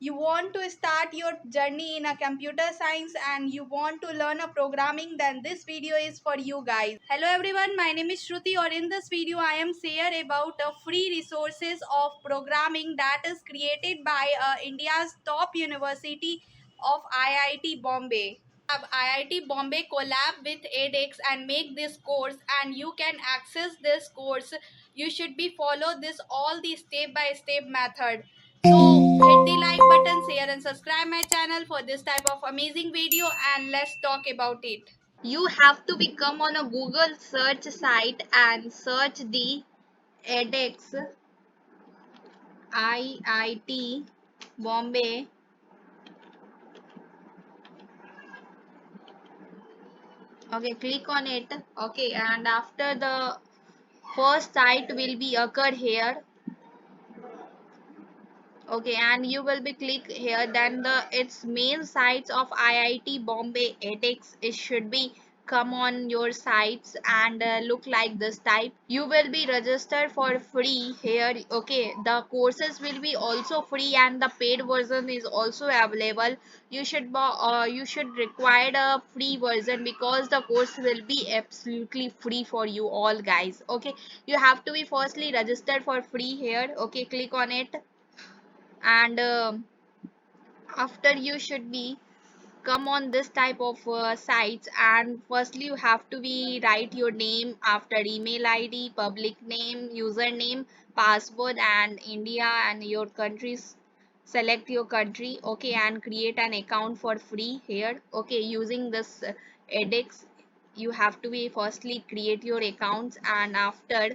you want to start your journey in a computer science and you want to learn a programming, then this video is for you guys. Hello everyone, my name is Shruti, or in this video I am share about free resources of programming that is created by India's top university of IIT Bombay. IIT Bombay collab with edX and make this course, and you can access this course. You should be follow this all the step by step method. So hit the like button, share and subscribe my channel for this type of amazing video, and let's talk about it. You have to become on a Google search site and search the edX IIT Bombay. Okay, click on it. Okay, and after the first site will be occurred here. Okay, and you will be click here, then the its main sites of IIT Bombay edX, it should be come on your sites and look like this type. You will be registered for free here. Okay, the courses will be also free and the paid version is also available. You should require a free version because the course will be absolutely free for you all guys. Okay, you have to be firstly registered for free here. Okay, click on it, and after you should be come on this type of sites, and firstly you have to be write your name, after email id, public name, username, password, and India and your countries. Select your country. Okay, and create an account for free here. Okay, using this edX, you have to be firstly create your accounts, and after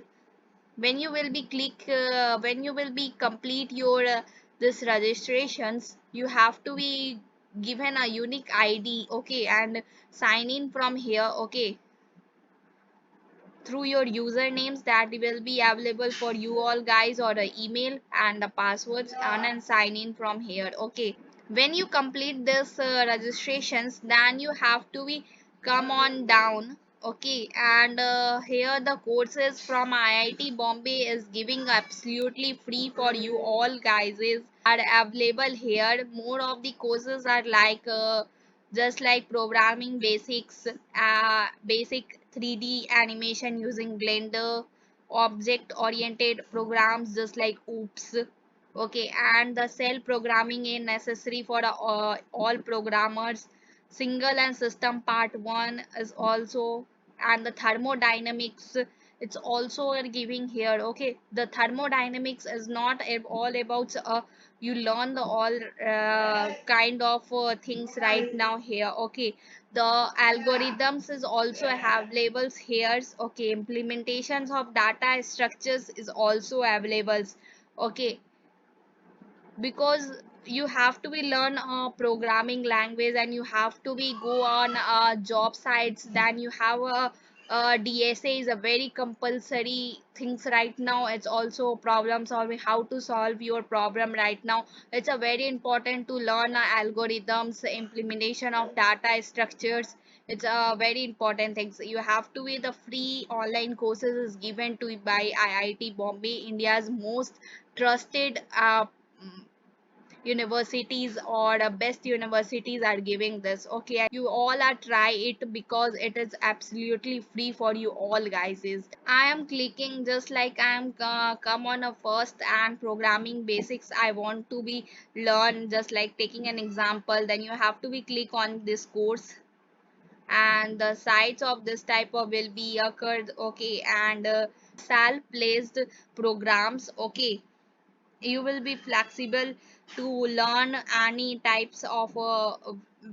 when you will be complete your this registrations, you have to be given a unique id. Okay, and sign in from here. Okay, through your usernames that will be available for you all guys, or a email and the passwords, and then sign in from here. Okay, when you complete this registrations, then you have to be come on down. Okay, and here the courses from IIT Bombay is giving absolutely free for you all guys is are available here. More of the courses are like just like programming basics, basic 3D animation using Blender, object oriented programs just like oops. Okay, and the cell programming is necessary for all programmers. Single and system part 1 is also, and the thermodynamics, it's also are giving here. Okay, the thermodynamics is not all about you learn the all kind of things right now here. Okay, the algorithms is also have labels here. Okay, implementations of data structures is also available. Okay, because you have to be learn a programming language, and you have to be go on job sites, then you have DSA is a very compulsory things right now. It's also problem solving, how to solve your problem right now. It's a very important to learn algorithms, implementation of data structures. It's a very important things. You have to be the free online courses is given to by IIT Bombay, India's most trusted universities, or the best universities are giving this. Okay, you all are try it because it is absolutely free for you all guys. Is I am clicking just like I am come on a first and programming basics I want to be learn, just like taking an example, then you have to be click on this course, and the sites of this type of will be occurred. Okay, and self placed programs. Okay, you will be flexible to learn any types of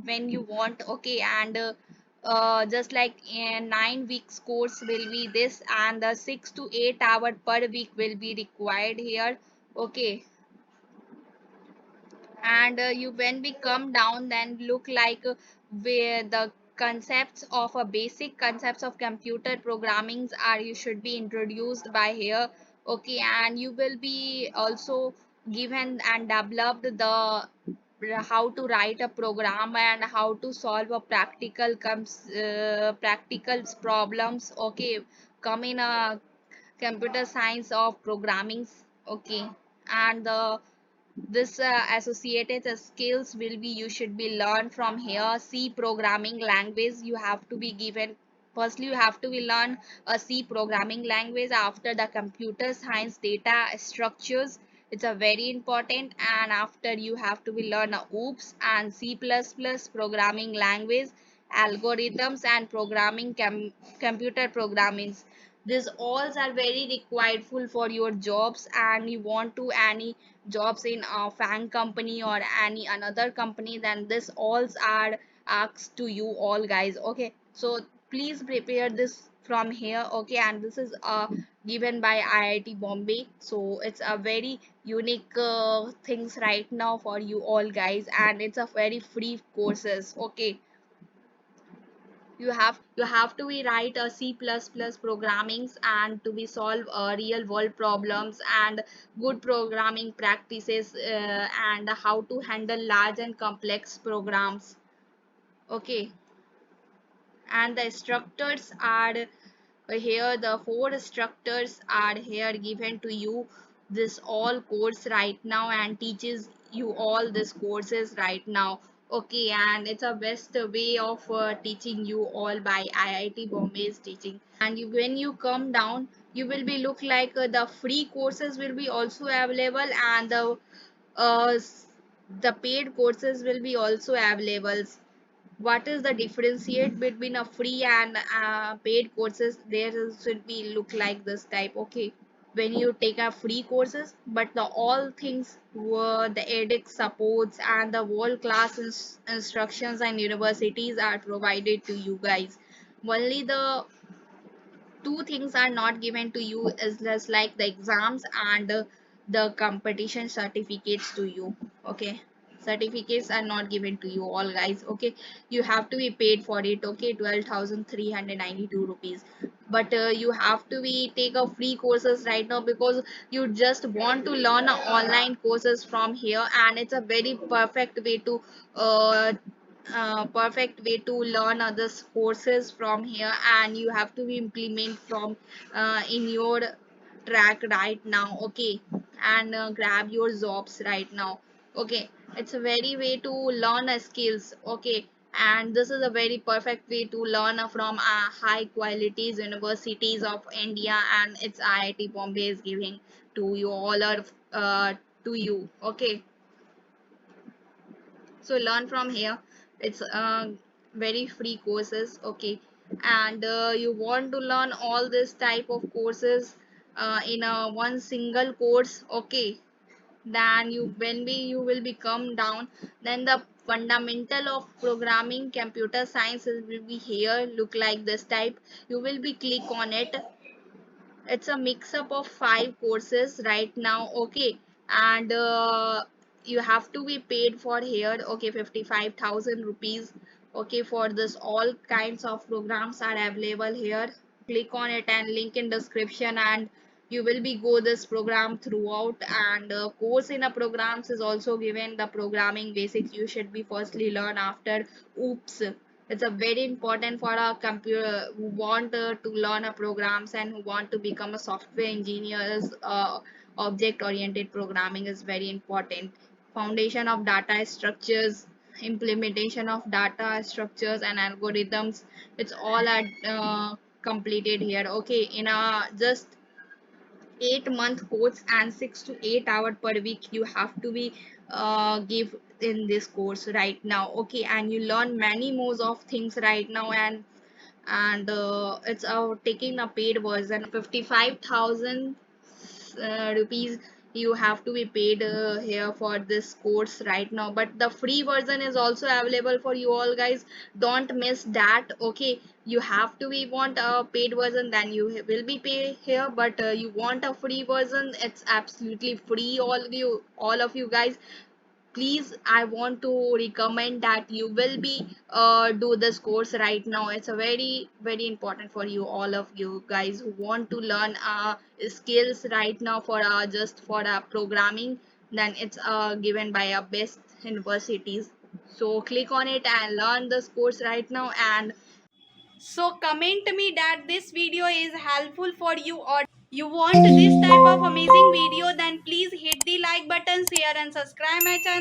when you want. Okay, and just like a 9 weeks course will be this, and the 6 to 8 hour per week will be required here. Okay, and you when we come down, then look like where the concepts of a basic concepts of computer programmings are you should be introduced by here. Okay, and you will be also given and developed the how to write a program and how to solve a practical problems. Okay, come in a computer science of programmings. Okay, and the This associated skills will be you should be learned from here. C programming language you have to be given. Firstly, you have to be learn a C programming language. After the computer science data structures, it's a very important. And after you have to be learn OOPS and C++ programming language, algorithms and computer programming. These all are very required for your jobs, and you want to any jobs in a fan company or any another company, then this all are asked to you all guys. Okay, so please prepare this from here. Okay, and this is given by IIT Bombay, so it's a very unique things right now for you all guys, and it's a very free courses. Okay, you have to be write a C++ programmings and to be solve real world problems and good programming practices, and how to handle large and complex programs. Okay, and the structures are here. The four structures are here given to you this all course right now, and teaches you all this courses right now. Okay, and it's a best way of teaching you all by IIT Bombay's teaching. And when you come down, you will be look like the free courses will be also available, and uh, the paid courses will be also available. What is the differentiate between a free and paid courses? There should be look like this type. Okay, when you take a free courses, but the all things were the edX supports and the world class instructions and universities are provided to you guys. Only the two things are not given to you is just like the exams and the competition certificates to you. Okay, certificates are not given to you all guys. Okay, you have to be paid for it. Okay, 12,392 rupees. But you have to be take a free courses right now because you just want to learn online courses from here, and it's a very uh, perfect way to learn other courses from here, and you have to implement from in your track right now. Okay, and grab your jobs right now. Okay, it's a very way to learn skills. Okay, and this is a very perfect way to learn from high qualities universities of India, and it's IIT Bombay is giving to you all are to you. Okay, so learn from here. It's very free courses. Okay, and you want to learn all this type of courses in a one single course. Okay, then you will become down, then the fundamental of programming computer science will be here look like this type. You will be click on it. It's a mix up of five courses right now. Okay, and you have to be paid for here. Okay, 55,000 rupees. Okay, for this all kinds of programs are available here. Click on it and link in description, and you will be go this program throughout. And course in a programs is also given the programming basics you should be firstly learn after. Oops, it's a very important for a computer who want to learn a programs and who want to become a software engineers. Object oriented programming is very important. Foundation of data structures, implementation of data structures and algorithms, it's all are completed here. Okay, in a just 8 month course and 6 to 8 hours per week you have to be give in this course right now. Okay, and you learn many more of things right now, and it's taking a paid version 55,000 rupees you have to be paid here for this course right now, but the free version is also available for you all guys. Don't miss that. Okay, you have to be want a paid version, then you will be pay here, but you want a free version, it's absolutely free. All of you guys, please, I want to recommend that you will be do this course right now. It's a very important for you, all of you guys who want to learn skills right now for just for programming. Then it's given by best universities, so click on it and learn this course right now. And so comment me that this video is helpful for you or you want this type of amazing video, then please hit the like button, share and subscribe my channel.